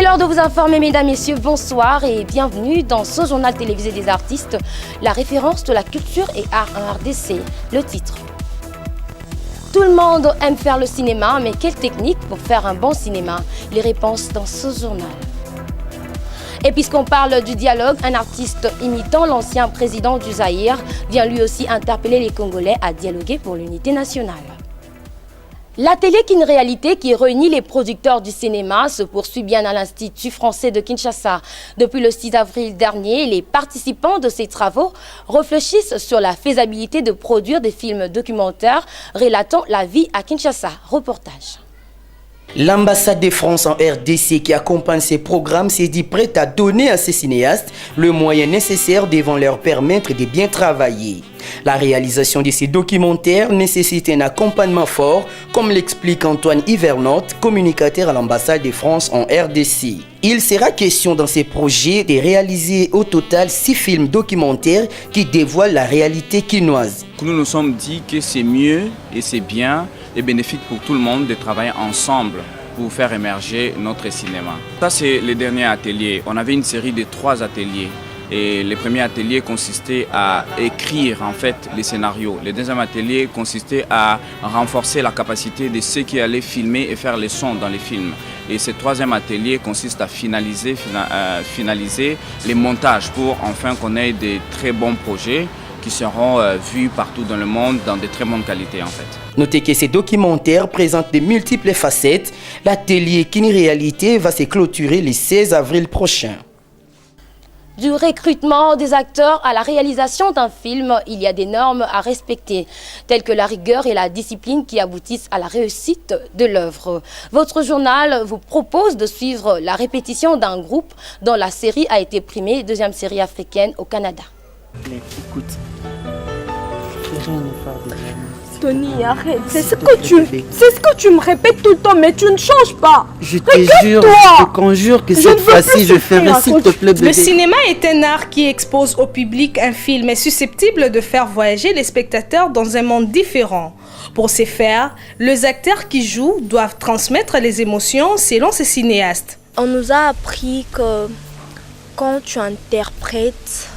l'heure de vous informer, mesdames, messieurs, bonsoir et bienvenue dans ce journal télévisé des artistes, la référence de la culture et art en RDC. Le titre. Tout le monde aime faire le cinéma, mais quelle technique pour faire un bon cinéma? Les réponses dans ce journal. Et puisqu'on parle du dialogue, un artiste imitant l'ancien président du Zaïre vient lui aussi interpeller les Congolais à dialoguer pour l'unité nationale. L'atelier Kin-Réalité qui réunit les producteurs du cinéma se poursuit bien à l'Institut français de Kinshasa. Depuis le 6 avril dernier, les participants de ces travaux réfléchissent sur la faisabilité de produire des films documentaires relatant la vie à Kinshasa. Reportage. L'ambassade de France en RDC qui accompagne ces programmes s'est dit prête à donner à ces cinéastes le moyen nécessaire devant leur permettre de bien travailler. La réalisation de ces documentaires nécessite un accompagnement fort, comme l'explique Antoine Hivernotte, communicateur à l'ambassade de France en RDC. Il sera question dans ces projets de réaliser au total 6 films documentaires qui dévoilent la réalité quinoise. Nous nous sommes dit que c'est mieux et c'est bien et bénéfique pour tout le monde de travailler ensemble pour faire émerger notre cinéma. Ça, c'est le dernier atelier. On avait une série de 3 ateliers. Et le premier atelier consistait à écrire en fait les scénarios. Le deuxième atelier consistait à renforcer la capacité de ceux qui allaient filmer et faire les sons dans les films. Et ce troisième atelier consiste à finaliser les montages pour enfin qu'on ait des très bons projets qui seront vus partout dans le monde dans de très bonnes qualités en fait. Notez que ces documentaires présentent de multiples facettes. L'atelier Kin-Réalité va se clôturer le 16 avril prochain. Du recrutement des acteurs à la réalisation d'un film, il y a des normes à respecter, telles que la rigueur et la discipline qui aboutissent à la réussite de l'œuvre. Votre journal vous propose de suivre la répétition d'un groupe dont la série a été primée, 2e série africaine au Canada. Écoute, Tony, arrête. C'est ce que tu me répètes tout le temps, mais tu ne changes pas. Je te jure, je te conjure que cette fois-ci, je ferai s'il te plaît, bébé. Le cinéma est un art qui expose au public un film est susceptible de faire voyager les spectateurs dans un monde différent. Pour ce faire, les acteurs qui jouent doivent transmettre les émotions selon ces cinéastes. On nous a appris que quand tu interprètes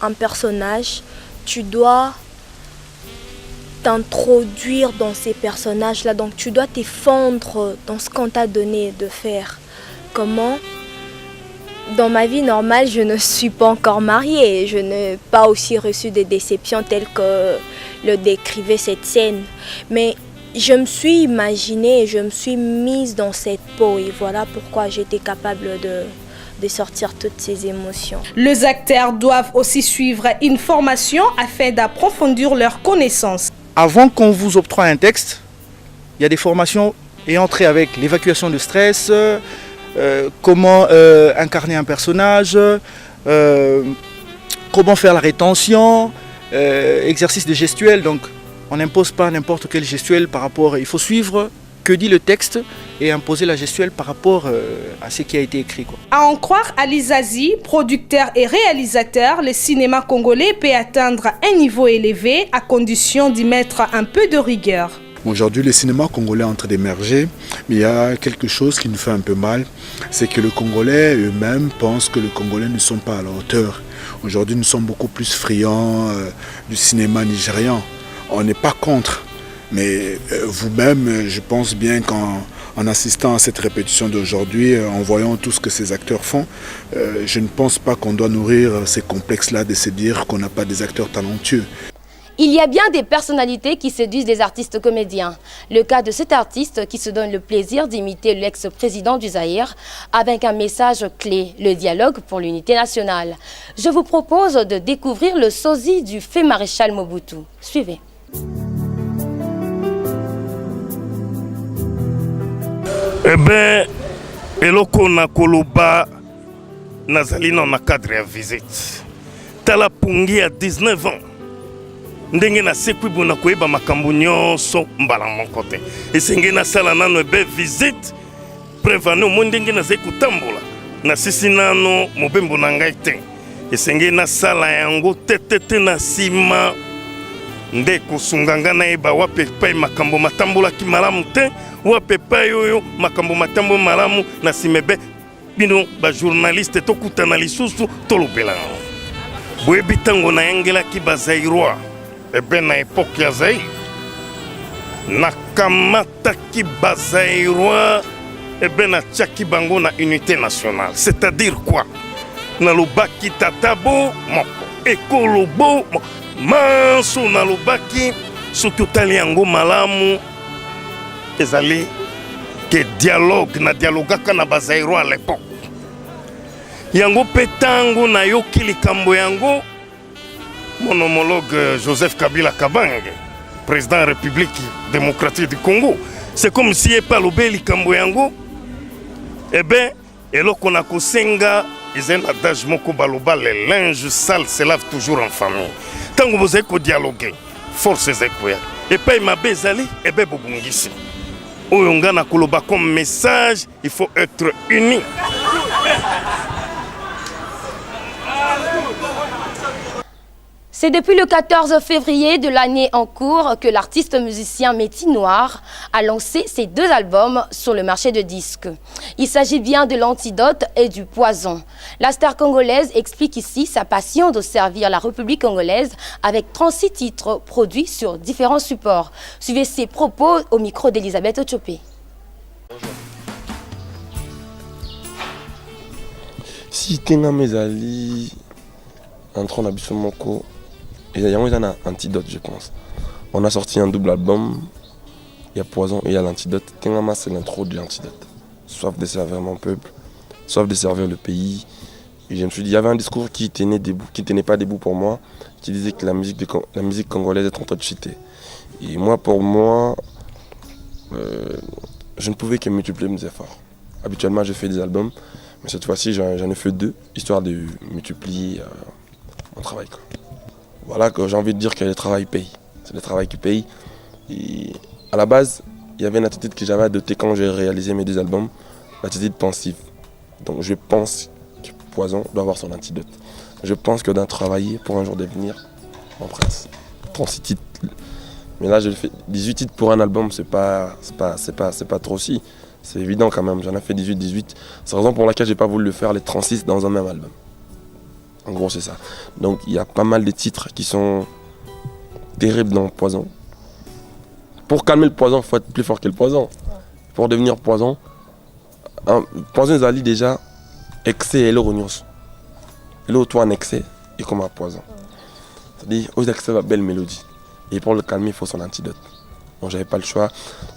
un personnage, tu dois t'introduire dans ces personnages-là. Donc tu dois te fondre dans ce qu'on t'a donné de faire. Comment? Dans ma vie normale, je ne suis pas encore mariée. Je n'ai pas aussi reçu des déceptions telles que le décrivait cette scène. Mais je me suis imaginée, je me suis mise dans cette peau. Et voilà pourquoi j'étais capable de sortir toutes ces émotions. Les acteurs doivent aussi suivre une formation afin d'approfondir leurs connaissances. Avant qu'on vous octroie un texte, il y a des formations et entrer avec l'évacuation de stress, comment incarner un personnage, comment faire la rétention, exercice de gestuelle. Donc on n'impose pas n'importe quel gestuelle par rapport, il faut suivre que dit le texte et imposer la gestuelle par rapport à ce qui a été écrit, quoi. À en croire Ali Zazie, producteur et réalisateur, le cinéma congolais peut atteindre un niveau élevé à condition d'y mettre un peu de rigueur. Aujourd'hui, le cinéma congolais est en train d'émerger, mais il y a quelque chose qui nous fait un peu mal, c'est que les Congolais eux-mêmes pensent que les Congolais ne sont pas à la hauteur. Aujourd'hui, nous sommes beaucoup plus friands du cinéma nigérian. On n'est pas contre. Mais vous-même, je pense bien qu'en assistant à cette répétition d'aujourd'hui, en voyant tout ce que ces acteurs font, je ne pense pas qu'on doit nourrir ces complexes-là de se dire qu'on n'a pas des acteurs talentueux. Il y a bien des personnalités qui séduisent des artistes comédiens. Le cas de cet artiste qui se donne le plaisir d'imiter l'ex-président du Zaïre avec un message clé, le dialogue pour l'unité nationale. Je vous propose de découvrir le sosie du fait maréchal Mobutu. Suivez. Eh bien, eloko na koloba nazali na cadre ya visite. Tala pungi à 19 ans. Ndenge na sekwi bona koyeba makambo nyonso mbala moko te. Esenge na sala nano ebe visite prévano mo ndenge na ze kutambola. Na sisi nano mobembo na ngai te. Esenge na sala yango tete na sima nde kusunganga na eba wape pai makambo matambola ki malamu te. Wape pai oyo makambo matambo malamu na simebe bino bajournaliste tokutana lisusu tolobela boyebi ntango nayangelaki bazairwa ebe na epoke ya Zaire nakamataki bazairwa ebe natiaki bango na unité nationale. C'est-à-dire quoi? Nalobaki tatabo moko ekolobo manso nalobaki soki otali yango malamu ezali que dialogue na dialogaka na bazairwa à l'époque. Yango petango na yoki likambo yango mon homologue Joseph Kabila Kabange, président de la République démocratique du Congo, c'est comme si pas lobé likambo yango eh ben eloko na kosenga ils ont un adage moko baloba les linges sales se lavent toujours en famille. Tango vous avez dialoguer force ezekuya et pas mabe ezali et ben bobungisi. Oyongana koloba comme message, il faut être unis. C'est depuis le 14 février de l'année en cours que l'artiste musicien Métis Noir a lancé ses 2 albums sur le marché de disques. Il s'agit bien de l'Antidote et du Poison. La star congolaise explique ici sa passion de servir la République congolaise avec 36 titres produits sur différents supports. Suivez ses propos au micro d'Elisabeth Ochopé. Si tenga mezali entre on a moko et il y a un antidote je pense. On a sorti un double album, il y a Poison et il y a l'Antidote. Tengama c'est l'intro de l'Antidote. Soif de servir mon peuple, soif de servir le pays. Et je me suis dit, il y avait un discours qui tenait pas debout pour moi, qui disait que la musique congolaise est en train de chuter. Et moi, pour moi, je ne pouvais que multiplier mes efforts. Habituellement, je fais des albums, mais cette fois-ci, j'en ai fait 2, histoire de multiplier mon travail, quoi. Voilà, que j'ai envie de dire que le travail paye. C'est le travail qui paye. Et à la base, il y avait une attitude que j'avais adoptée quand j'ai réalisé mes 2 albums, l'attitude pensive. Donc je pense que Poison doit avoir son antidote. Je pense que d'un travailler pour un jour devenir mon prince. 36 titres. Mais là, je fais 18 titres pour un album, c'est pas trop si. C'est évident quand même, j'en ai fait 18. C'est la raison pour laquelle j'ai pas voulu le faire les 36 dans un même album. En gros, c'est ça. Donc, il y a pas mal de titres qui sont terribles dans le Poison. Pour calmer le poison, il faut être plus fort que le poison. Pour devenir poison, poison, ils allient déjà excès et l'orignos. Et là, toi, en excès, et comme un poison. C'est-à-dire, aux excès, la belle mélodie. Et pour le calmer, il faut son antidote. Donc, j'avais pas le choix.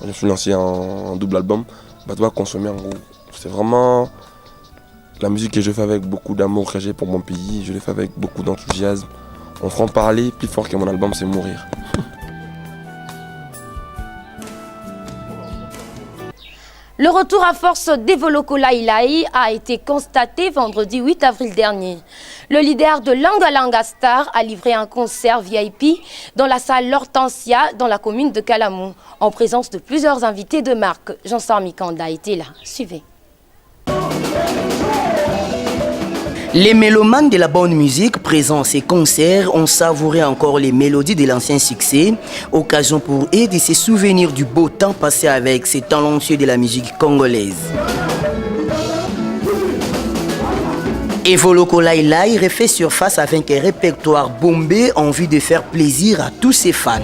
Je me suis lancé en double album. Bah, tu vas consommer en gros. C'est vraiment la musique que je fais avec beaucoup d'amour que j'ai pour mon pays. Je le fais avec beaucoup d'enthousiasme. En franc-parler, plus fort que mon album, c'est mourir. Le retour à force d'Evoloko Lailai a été constaté vendredi 8 avril dernier. Le leader de Langa Langa Star a livré un concert VIP dans la salle L'Hortensia dans la commune de Kalamou, en présence de plusieurs invités de marque. Jean-Sar Mikanda était là. Suivez. Les mélomanes de la bonne musique présents à ces concerts ont savouré encore les mélodies de l'ancien succès, occasion pour eux de se souvenir du beau temps passé avec ces talentueux de la musique congolaise. Evoloko Lailai refait surface avec un répertoire bombé en vue de faire plaisir à tous ses fans.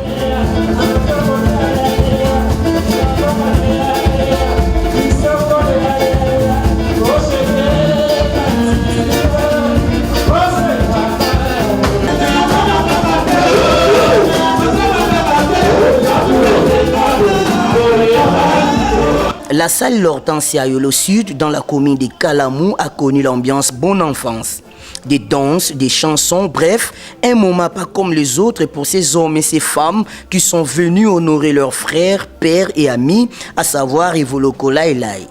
La salle L'Hortensia Yolo Sud, dans la commune de Kalamou, a connu l'ambiance bonne enfance. Des danses, des chansons, bref, un moment pas comme les autres pour ces hommes et ces femmes qui sont venus honorer leurs frères, pères et amis, à savoir Evoloko Lailai.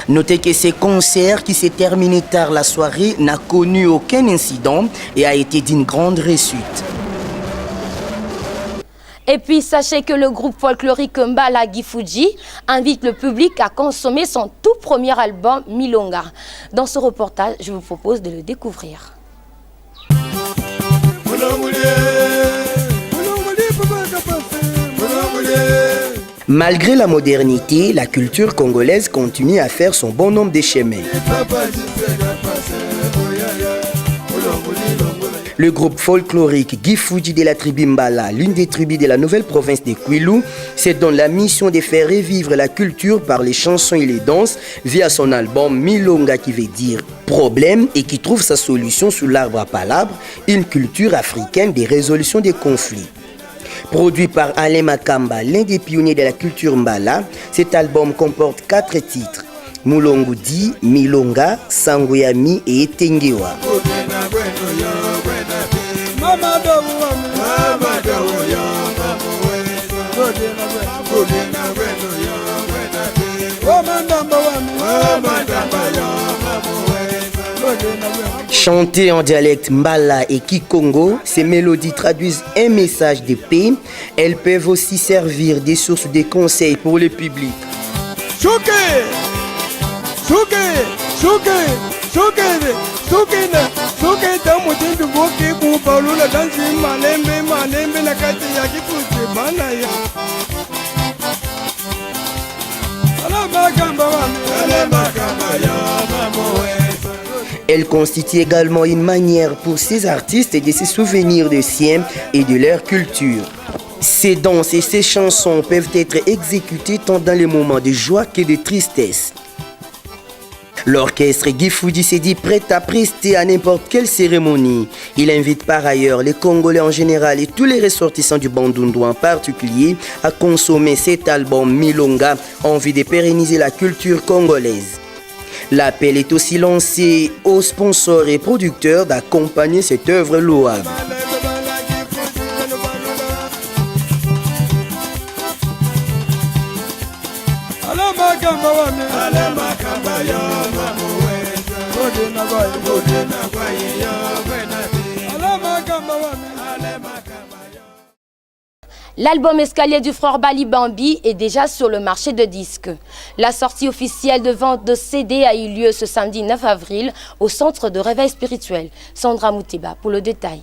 Notez que ce concert qui s'est terminé tard la soirée n'a connu aucun incident et a été d'une grande réussite. Et puis sachez que le groupe folklorique Mbala Gifuji invite le public à consommer son tout premier album Milonga. Dans ce reportage, je vous propose de le découvrir. Malgré la modernité, la culture congolaise continue à faire son bon nombre de chemins. Le groupe folklorique Gifuji de la tribu Mbala, l'une des tribus de la nouvelle province de Kwilu, s'est donné la mission de faire revivre la culture par les chansons et les danses via son album Milonga qui veut dire problème et qui trouve sa solution sous l'arbre à palabres, une culture africaine des résolutions des conflits. Produit par Alain Makamba, l'un des pionniers de la culture Mbala, cet album comporte 4 titres. Mulongudi, Milonga, Sangoyami et Etengewa. Chantées en dialecte Mbala et Kikongo, ces mélodies traduisent un message de paix. Elles peuvent aussi servir des sources de conseils pour le public. Elle constitue également une manière pour ces artistes de se souvenir de siens et de leur culture. Ces danses et ces chansons peuvent être exécutées tant dans les moments de joie que de tristesse. L'orchestre Gifuji s'est dit prêt à prester à n'importe quelle cérémonie. Il invite par ailleurs les Congolais en général et tous les ressortissants du Bandundu en particulier à consommer cet album Milonga en vue de pérenniser la culture congolaise. L'appel est aussi lancé aux sponsors et producteurs d'accompagner cette œuvre louable. L'album Escalier du frère Bali Bambi est déjà sur le marché de disques. La sortie officielle de vente de CD a eu lieu ce samedi 9 avril au centre de réveil spirituel. Sandra Moutiba pour le détail.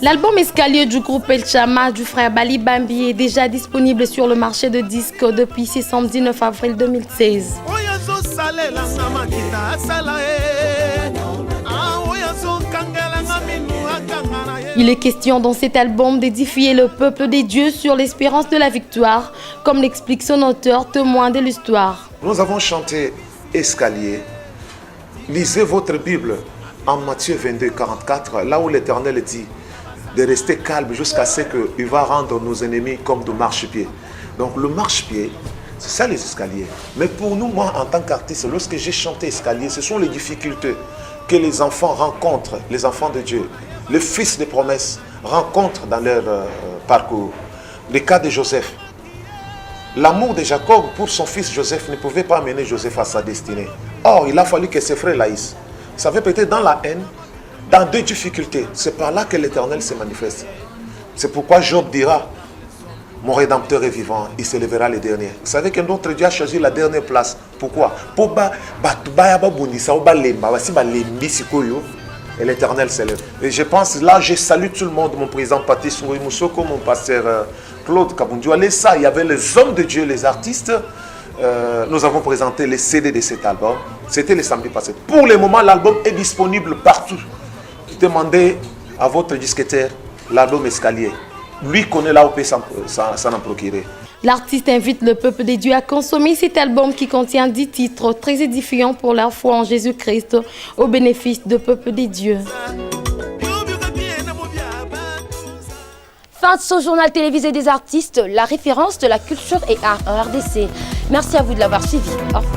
L'album Escalier du groupe El Chama du frère Bali Bambi est déjà disponible sur le marché de disques depuis ce samedi 9 avril 2016. Il est question dans cet album d'édifier le peuple des dieux sur l'espérance de la victoire, comme l'explique son auteur, témoin de l'histoire. Nous avons chanté Escalier. Lisez votre Bible en Matthieu 22, 44, là où l'Éternel dit de rester calme jusqu'à ce qu'il va rendre nos ennemis comme de marchepieds. Donc le marchepied, c'est ça les escaliers. Mais pour nous, moi en tant qu'artiste, lorsque j'ai chanté Escalier, ce sont les difficultés que les enfants rencontrent, les enfants de Dieu, les fils des promesses rencontrent dans leur parcours. Le cas de Joseph. L'amour de Jacob pour son fils Joseph ne pouvait pas mener Joseph à sa destinée. Or, il a fallu que ses frères l'haïssent. Vous savez, peut-être dans la haine, dans deux difficultés, c'est par là que l'Éternel se manifeste. C'est pourquoi Job dira, mon Rédempteur est vivant, il se lèvera le dernier. Vous savez que notre Dieu a choisi la dernière place. Pourquoi? Et l'Éternel s'élève. Et je pense, là, je salue tout le monde, mon président Patrice Moussoko, mon pasteur Claude Kabundu. Allez, ça, il y avait les hommes de Dieu, les artistes. Nous avons présenté les CD de cet album. C'était le samedi passé. Pour le moment, l'album est disponible partout. Demandez à votre disquetaire l'album Escalier. Lui connaît là où peut s'en en procurer. L'artiste invite le peuple des dieux à consommer cet album qui contient 10 titres très édifiants pour leur foi en Jésus-Christ au bénéfice du peuple des dieux. Fin de ce journal télévisé des artistes, la référence de la culture et art en RDC. Merci à vous de l'avoir suivi. Au revoir.